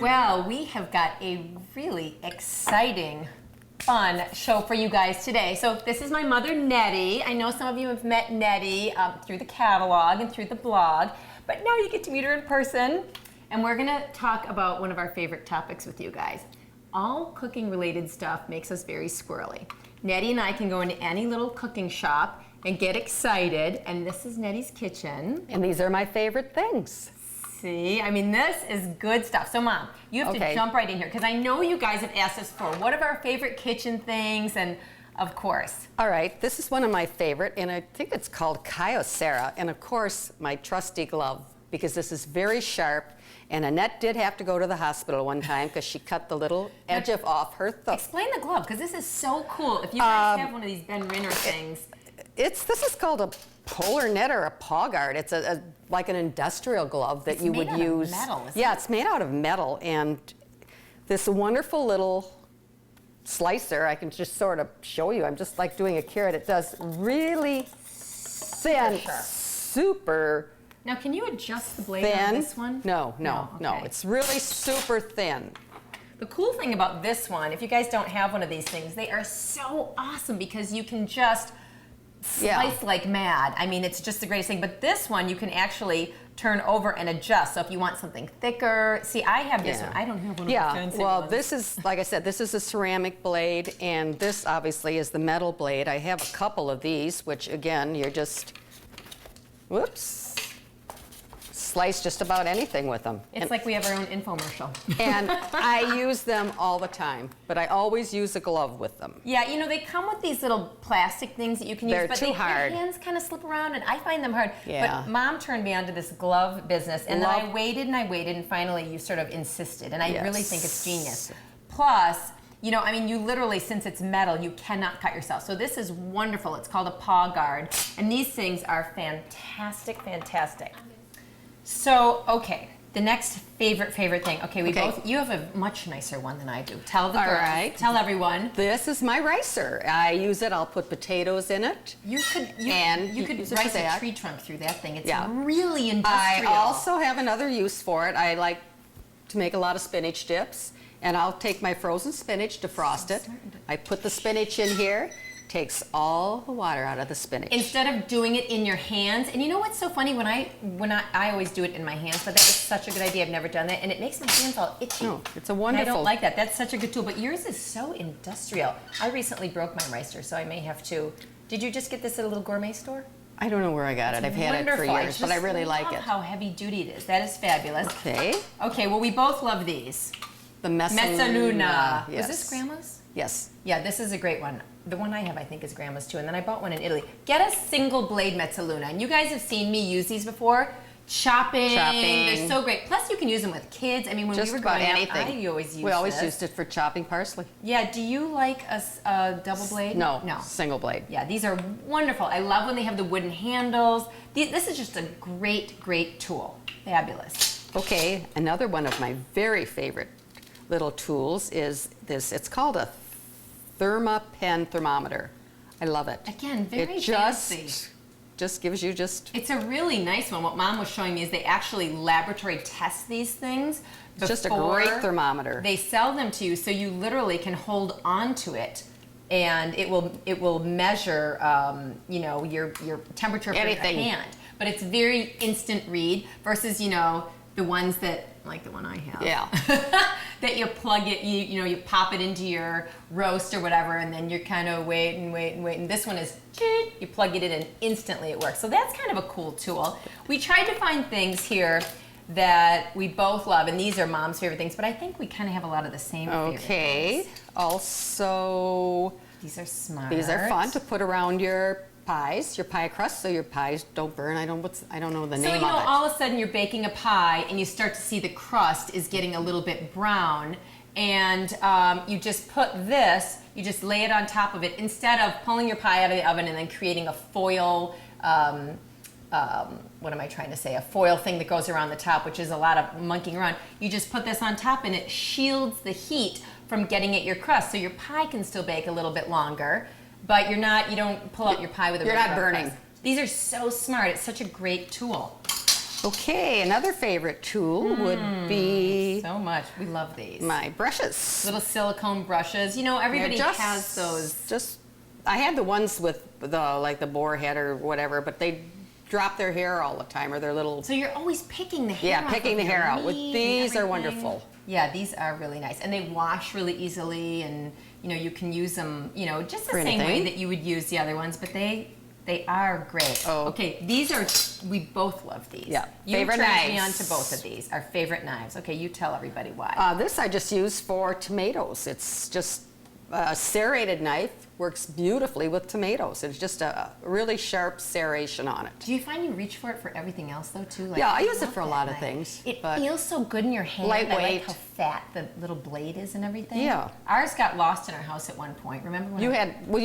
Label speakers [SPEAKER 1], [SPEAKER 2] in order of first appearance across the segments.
[SPEAKER 1] Well, we have got a really exciting, fun show for you guys today. So this is my mother, Nettie. I know some of you have met Nettie through the catalog and through the blog, but now you get to meet her in person. And we're gonna talk about one of our favorite topics with you guys. All cooking related stuff makes us very squirrely. Nettie and I can go into any little cooking shop and get excited, and this is Nettie's kitchen.
[SPEAKER 2] And these are my favorite things.
[SPEAKER 1] See, I mean, this is good stuff. So Mom, you have to jump right in here, because I know you guys have asked us for what are our favorite kitchen things, and of course.
[SPEAKER 2] All right, this is one of my favorite, and I think it's called Kyocera, and of course, my trusty glove, because this is very sharp, and Annette did have to go to the hospital one time because she cut the little edge off her thumb.
[SPEAKER 1] Explain the glove, because this is so cool. If you guys have one of these Ben Rinner things.
[SPEAKER 2] This is called a polar net or a Paw Guard. It's like an industrial glove that you would use.
[SPEAKER 1] It's made out of metal, isn't it?
[SPEAKER 2] Yeah, it's made out of metal, and this wonderful little slicer, I can just sort of show you. I'm just like doing a carrot. It does really thin, super
[SPEAKER 1] Now, can you adjust the blade
[SPEAKER 2] thin.
[SPEAKER 1] on this one?
[SPEAKER 2] No.
[SPEAKER 1] Okay.
[SPEAKER 2] It's really super thin.
[SPEAKER 1] The cool thing about this one, if you guys don't have one of these things, they are so awesome because you can just slice like mad. I mean, it's just the greatest thing. But this one, you can actually turn over and adjust. So if you want something thicker, see, I have this one. I don't have one of the fancy ones.
[SPEAKER 2] This is, like I said, this is a ceramic blade, and this obviously is the metal blade. I have a couple of these, which again, you're just, slice just about anything with them.
[SPEAKER 1] It's like we have our own infomercial.
[SPEAKER 2] And I use them all the time, but I always use a glove with them.
[SPEAKER 1] Yeah, you know, they come with these little plastic things that you can use, but
[SPEAKER 2] too hard.
[SPEAKER 1] Your hands kind of slip around, and I find them hard.
[SPEAKER 2] Yeah.
[SPEAKER 1] But Mom turned me onto this glove business, and then I waited, and finally you sort of insisted, and I really think it's genius. Plus, you know, I mean, you literally, since it's metal, you cannot cut yourself. So this is wonderful. It's called a Paw Guard, and these things are fantastic, fantastic. So, okay, the next favorite thing. Okay, you have a much nicer one than I do. Tell the girls, tell everyone.
[SPEAKER 2] This is my ricer. I use it, I'll put potatoes in it.
[SPEAKER 1] You could rice a tree trunk through that thing. It's really industrial.
[SPEAKER 2] I also have another use for it. I like to make a lot of spinach dips, and I'll take my frozen spinach, defrost it. I put the spinach in here. Takes all the water out of the spinach.
[SPEAKER 1] Instead of doing it in your hands, and you know what's so funny, when I always do it in my hands, but that is such a good idea. I've never done that, and it makes my hands all itchy.
[SPEAKER 2] No, it's a wonderful.
[SPEAKER 1] And I don't like that. That's such a good tool, but yours is so industrial. I recently broke my ricer, so I may have to. Did you just get this at a little gourmet store?
[SPEAKER 2] I don't know where I got it. I've had it for years, but I really like it.
[SPEAKER 1] How heavy duty it is. That is fabulous.
[SPEAKER 2] Okay.
[SPEAKER 1] Okay. Well, we both love these.
[SPEAKER 2] The mezzaluna.
[SPEAKER 1] Yes. Was this Grandma's?
[SPEAKER 2] Yes.
[SPEAKER 1] Yeah, this is a great one. The one I have, I think, is Grandma's too, and then I bought one in Italy. Get a single blade mezzaluna, and you guys have seen me use these before. Chopping. They're so great. Plus, you can use them with kids. I mean, when we were growing up, I always
[SPEAKER 2] used it for chopping parsley.
[SPEAKER 1] Yeah. Do you like a double blade?
[SPEAKER 2] No. Single blade.
[SPEAKER 1] Yeah, these are wonderful. I love when they have the wooden handles. This is just a great, great tool. Fabulous.
[SPEAKER 2] Okay, another one of my very favorite little tools is this. It's called a thermometer. I love it.
[SPEAKER 1] Again, very fancy.
[SPEAKER 2] Just gives you
[SPEAKER 1] It's a really nice one. What Mom was showing me is they actually laboratory test these things.
[SPEAKER 2] It's just a great thermometer.
[SPEAKER 1] They sell them to you, so you literally can hold on to it, and it will measure, you know, your temperature for your hand. But it's very instant read versus, you know, the ones that, like the one I have.
[SPEAKER 2] Yeah.
[SPEAKER 1] That you plug it, you pop it into your roast or whatever, and then you're kind of wait. And this one is, you plug it in and instantly it works. So that's kind of a cool tool. We tried to find things here that we both love, and these are Mom's favorite things, but I think we kind of have a lot of the same favorite things. Also, these are smart.
[SPEAKER 2] These are fun to put around your pies, your pie crust, so your pies don't burn. I don't know the name of it.
[SPEAKER 1] So, you know, all of a sudden you're baking a pie and you start to see the crust is getting a little bit brown, and you just you just lay it on top of it instead of pulling your pie out of the oven and then creating a foil, what am I trying to say? A foil thing that goes around the top, which is a lot of monkeying around. You just put this on top and it shields the heat from getting at your crust, so your pie can still bake a little bit longer. But you don't pull out your pie with a
[SPEAKER 2] You're not burning.
[SPEAKER 1] These are so smart. It's such a great tool.
[SPEAKER 2] Okay, another favorite tool would be
[SPEAKER 1] So much. We love these.
[SPEAKER 2] my brushes.
[SPEAKER 1] Little silicone brushes. You know, everybody
[SPEAKER 2] They're
[SPEAKER 1] has those.
[SPEAKER 2] I had the ones with the boar head or whatever, but they drop their hair all the time, or their little.
[SPEAKER 1] So you're always picking the hair off
[SPEAKER 2] picking
[SPEAKER 1] of
[SPEAKER 2] the
[SPEAKER 1] your
[SPEAKER 2] hair out. With
[SPEAKER 1] meat
[SPEAKER 2] these
[SPEAKER 1] and
[SPEAKER 2] are
[SPEAKER 1] everything.
[SPEAKER 2] wonderful.
[SPEAKER 1] Yeah, these are really nice. And they wash really easily, and you know, you can use them, you know, just the
[SPEAKER 2] For
[SPEAKER 1] same way
[SPEAKER 2] anything.
[SPEAKER 1] that you would use the other ones, but they are great.
[SPEAKER 2] Oh.
[SPEAKER 1] Okay, these are, we both love these.
[SPEAKER 2] Yeah,
[SPEAKER 1] You
[SPEAKER 2] favorite
[SPEAKER 1] turned me on
[SPEAKER 2] knives.
[SPEAKER 1] to both of these, our favorite knives. Okay, you tell everybody why.
[SPEAKER 2] This I just use for tomatoes. It's just a serrated knife, works beautifully with tomatoes. It's just a really sharp serration on it.
[SPEAKER 1] Do you find you reach for it for everything else though too? Like,
[SPEAKER 2] Yeah, I use it
[SPEAKER 1] love
[SPEAKER 2] for a
[SPEAKER 1] that
[SPEAKER 2] lot of
[SPEAKER 1] knife.
[SPEAKER 2] things,
[SPEAKER 1] It
[SPEAKER 2] but
[SPEAKER 1] feels so good in your hand. I like
[SPEAKER 2] lightweight.
[SPEAKER 1] how fat the little blade is and everything.
[SPEAKER 2] Yeah.
[SPEAKER 1] Ours got lost in our house at one point. Remember when
[SPEAKER 2] You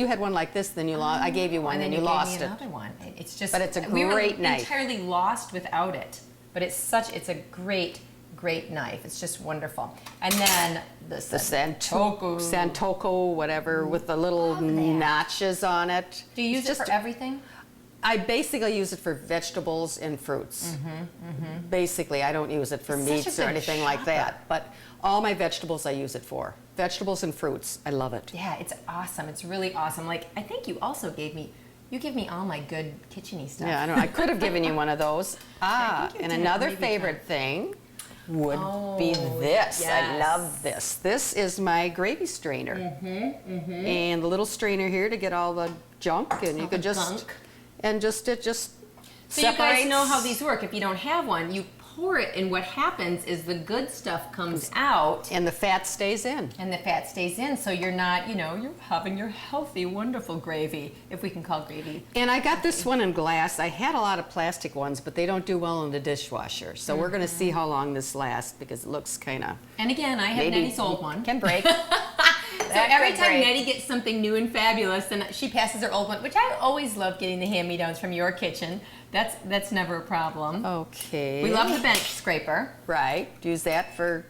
[SPEAKER 2] had one like this, then you lost. I gave you one,
[SPEAKER 1] and
[SPEAKER 2] then
[SPEAKER 1] then
[SPEAKER 2] you
[SPEAKER 1] gave
[SPEAKER 2] lost
[SPEAKER 1] me
[SPEAKER 2] it.
[SPEAKER 1] another one. It's just.
[SPEAKER 2] But it's a
[SPEAKER 1] we were
[SPEAKER 2] great knife.
[SPEAKER 1] entirely lost without it. But it's a great knife. It's just wonderful. And then the
[SPEAKER 2] Santoku, whatever, with the little
[SPEAKER 1] Love that.
[SPEAKER 2] notches on it.
[SPEAKER 1] Do you use
[SPEAKER 2] It's
[SPEAKER 1] it for everything?
[SPEAKER 2] I basically use it for vegetables and fruits. Basically, I don't use it for
[SPEAKER 1] It's such a
[SPEAKER 2] meats or
[SPEAKER 1] good
[SPEAKER 2] anything like
[SPEAKER 1] shopper.
[SPEAKER 2] that. But all my vegetables I use it for. Vegetables and fruits, I love it.
[SPEAKER 1] Yeah, it's awesome. It's really awesome. Like I think you also give me all my good kitchen-y stuff.
[SPEAKER 2] Yeah, I know. I could have given you one of those.
[SPEAKER 1] I think you
[SPEAKER 2] And
[SPEAKER 1] did
[SPEAKER 2] another
[SPEAKER 1] maybe
[SPEAKER 2] favorite thing would
[SPEAKER 1] Oh,
[SPEAKER 2] be this. I
[SPEAKER 1] yes.
[SPEAKER 2] love this. This is my gravy strainer. And the little strainer here to get all the junk, and you
[SPEAKER 1] All
[SPEAKER 2] could
[SPEAKER 1] the
[SPEAKER 2] just
[SPEAKER 1] gunk.
[SPEAKER 2] and just it just
[SPEAKER 1] So you guys
[SPEAKER 2] separates.
[SPEAKER 1] know how these work. If you don't have one, you pour it, and what happens is the good stuff comes out,
[SPEAKER 2] and the fat stays in.
[SPEAKER 1] and the fat stays in. So you're not, you're having your healthy, wonderful gravy, if we can call gravy.
[SPEAKER 2] And I got this one in glass. I had a lot of plastic ones, but they don't do well in the dishwasher. So we're going to see how long this lasts because it looks kind of
[SPEAKER 1] And again, I have
[SPEAKER 2] maybe
[SPEAKER 1] Nettie's old one.
[SPEAKER 2] can break.
[SPEAKER 1] So every time Nettie gets something new and fabulous, then she passes her old one, which I always love getting the hand-me-downs from your kitchen. That's never a problem.
[SPEAKER 2] Okay.
[SPEAKER 1] We love the bench scraper.
[SPEAKER 2] Right. Use that for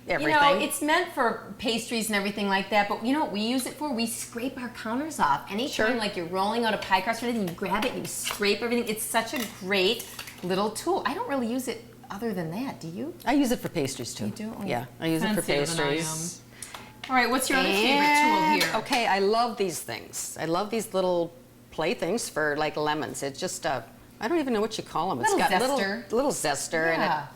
[SPEAKER 2] everything.
[SPEAKER 1] You know, it's meant for pastries and everything like that, but you know what we use it for? We scrape our counters off. Anytime
[SPEAKER 2] Sure.
[SPEAKER 1] like you're rolling out a pie crust or anything, you grab it and you scrape everything. It's such a great little tool. I don't really use it other than that, do you?
[SPEAKER 2] I use it for pastries too.
[SPEAKER 1] You do? Oh,
[SPEAKER 2] Yeah, I use it for
[SPEAKER 1] fancier than I
[SPEAKER 2] pastries.
[SPEAKER 1] All right, what's your other favorite
[SPEAKER 2] And-
[SPEAKER 1] tool here?
[SPEAKER 2] Okay, I love these things. I love these little playthings for like lemons. It's just I don't even know what you call them.
[SPEAKER 1] Little
[SPEAKER 2] it's got
[SPEAKER 1] zester.
[SPEAKER 2] little zester,
[SPEAKER 1] Yeah.
[SPEAKER 2] and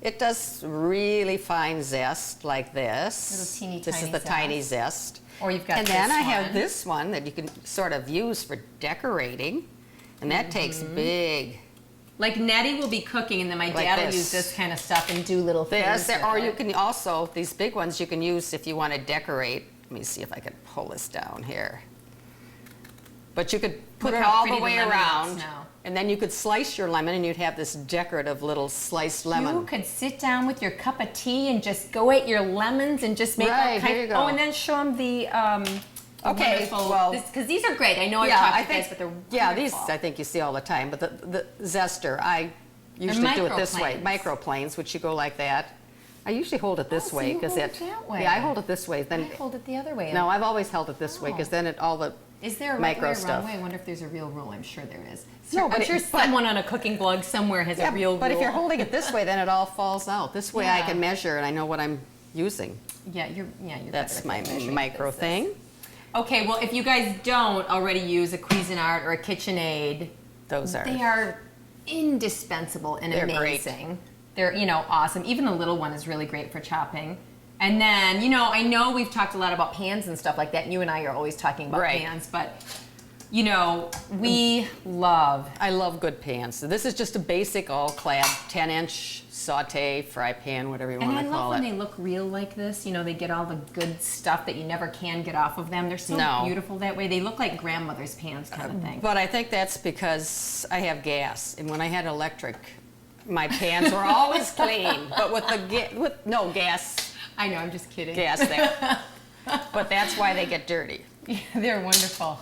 [SPEAKER 2] it does really fine zest like this.
[SPEAKER 1] Little teeny
[SPEAKER 2] This
[SPEAKER 1] tiny
[SPEAKER 2] is the tiny
[SPEAKER 1] zest.
[SPEAKER 2] zest.
[SPEAKER 1] Or you've got
[SPEAKER 2] And then
[SPEAKER 1] this
[SPEAKER 2] I have
[SPEAKER 1] one.
[SPEAKER 2] this one that you can sort of use for decorating, and that takes
[SPEAKER 1] Mm-hmm.
[SPEAKER 2] big.
[SPEAKER 1] Like Nettie will be cooking, and then my
[SPEAKER 2] Like
[SPEAKER 1] dad will
[SPEAKER 2] this.
[SPEAKER 1] use this kind of stuff and do little things.
[SPEAKER 2] This,
[SPEAKER 1] with
[SPEAKER 2] or you
[SPEAKER 1] it.
[SPEAKER 2] can also, these big ones you can use if you want to decorate. Let me see if I can pull this down here. But you could put
[SPEAKER 1] Look
[SPEAKER 2] it
[SPEAKER 1] how
[SPEAKER 2] all the
[SPEAKER 1] pretty the
[SPEAKER 2] way
[SPEAKER 1] lemon looks
[SPEAKER 2] around,
[SPEAKER 1] now.
[SPEAKER 2] and then you could slice your lemon, and you'd have this decorative little sliced lemon.
[SPEAKER 1] You could sit down with your cup of tea and just go at your lemons and just make all
[SPEAKER 2] Right,
[SPEAKER 1] kinds.
[SPEAKER 2] here you go.
[SPEAKER 1] Oh, and then show them the
[SPEAKER 2] Okay,
[SPEAKER 1] wonderful.
[SPEAKER 2] well-
[SPEAKER 1] Because these are great. I know I've
[SPEAKER 2] Yeah,
[SPEAKER 1] talked
[SPEAKER 2] I
[SPEAKER 1] to you guys,
[SPEAKER 2] think.
[SPEAKER 1] but they're
[SPEAKER 2] Yeah,
[SPEAKER 1] wonderful.
[SPEAKER 2] these I think you see all the time. But the zester, I usually do it this way.
[SPEAKER 1] microplanes.
[SPEAKER 2] Microplanes, which you go like that. I usually hold it this
[SPEAKER 1] Oh, so
[SPEAKER 2] way
[SPEAKER 1] you
[SPEAKER 2] because
[SPEAKER 1] hold it that way.
[SPEAKER 2] Yeah, I hold it this way.
[SPEAKER 1] I
[SPEAKER 2] Then
[SPEAKER 1] hold it the other way.
[SPEAKER 2] no, I've always held it this way because
[SPEAKER 1] Oh.
[SPEAKER 2] then it all the
[SPEAKER 1] Is there a right
[SPEAKER 2] micro
[SPEAKER 1] way or
[SPEAKER 2] stuff.
[SPEAKER 1] wrong way? I wonder if there's a real rule. I'm sure there is.
[SPEAKER 2] No, but
[SPEAKER 1] I'm sure
[SPEAKER 2] but-
[SPEAKER 1] someone on a cooking blog somewhere has
[SPEAKER 2] Yeah,
[SPEAKER 1] a real
[SPEAKER 2] but
[SPEAKER 1] rule.
[SPEAKER 2] if you're holding it this way, then it all falls out. This way I
[SPEAKER 1] Yeah.
[SPEAKER 2] can measure and I know what I'm using.
[SPEAKER 1] you're
[SPEAKER 2] That's
[SPEAKER 1] better
[SPEAKER 2] my
[SPEAKER 1] at measuring
[SPEAKER 2] micro
[SPEAKER 1] this.
[SPEAKER 2] thing.
[SPEAKER 1] Okay, well, if you guys don't already use a Cuisinart or a KitchenAid,
[SPEAKER 2] Those are.
[SPEAKER 1] they are indispensable and
[SPEAKER 2] They're great.
[SPEAKER 1] amazing. They're, awesome. Even the little one is really great for chopping. And then, I know we've talked a lot about pans and stuff like that, and you and I are always talking about
[SPEAKER 2] Right.
[SPEAKER 1] pans, but, we love.
[SPEAKER 2] I love good pans. So this is just a basic all-clad 10-inch saute fry pan, whatever you
[SPEAKER 1] And
[SPEAKER 2] want
[SPEAKER 1] I
[SPEAKER 2] to
[SPEAKER 1] love
[SPEAKER 2] call
[SPEAKER 1] when
[SPEAKER 2] it.
[SPEAKER 1] they look real like this. They get all the good stuff that you never can get off of them. They're so
[SPEAKER 2] No.
[SPEAKER 1] beautiful that way. They look like grandmother's pans kind of thing.
[SPEAKER 2] But I think that's because I have gas, and when I had electric, my pans were always clean. But with no gas
[SPEAKER 1] I know, I'm just kidding.
[SPEAKER 2] there. But that's why they get dirty.
[SPEAKER 1] Yeah, they're wonderful.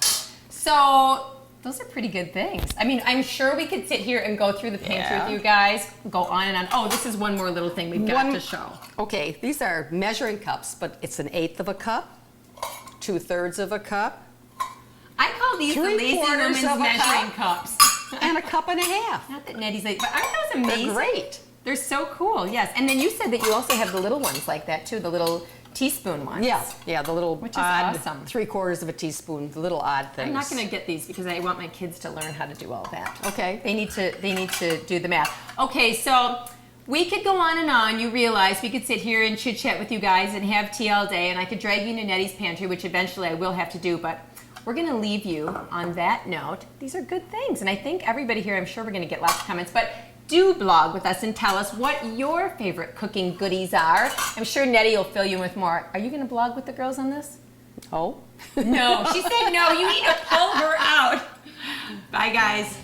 [SPEAKER 1] So those are pretty good things. I mean, I'm sure we could sit here and go through the pantry
[SPEAKER 2] Yeah.
[SPEAKER 1] with you guys, go on and on. Oh, this is one more little thing we've got
[SPEAKER 2] One-
[SPEAKER 1] to show.
[SPEAKER 2] Okay, these are measuring cups, but it's 1/8 of a cup, 2/3 of a cup.
[SPEAKER 1] I call these the lazy
[SPEAKER 2] 3/4
[SPEAKER 1] women's
[SPEAKER 2] of a
[SPEAKER 1] measuring
[SPEAKER 2] cup.
[SPEAKER 1] cups.
[SPEAKER 2] and a cup and a half.
[SPEAKER 1] Not that Nettie's like, but aren't those amazing?
[SPEAKER 2] They're great.
[SPEAKER 1] They're so cool, yes. And then you said that you also have the little ones like that too, the little teaspoon ones.
[SPEAKER 2] Yeah, the little
[SPEAKER 1] Which is
[SPEAKER 2] odd
[SPEAKER 1] awesome.
[SPEAKER 2] 3/4 of a teaspoon, the little odd things.
[SPEAKER 1] I'm not going to get these because I want my kids to learn how to do all that.
[SPEAKER 2] Okay.
[SPEAKER 1] They need to do the math. Okay, so we could go on and on. You realize we could sit here and chit chat with you guys and have tea all day, and I could drag you into Nettie's pantry, which eventually I will have to do, but we're going to leave you on that note. These are good things, and I think everybody here, I'm sure we're going to get lots of comments, but do blog with us and tell us what your favorite cooking goodies are. I'm sure Nettie will fill you in with more. Are you going to blog with the girls on this?
[SPEAKER 2] Oh.
[SPEAKER 1] No, she said no. You need to pull her out. Bye, guys.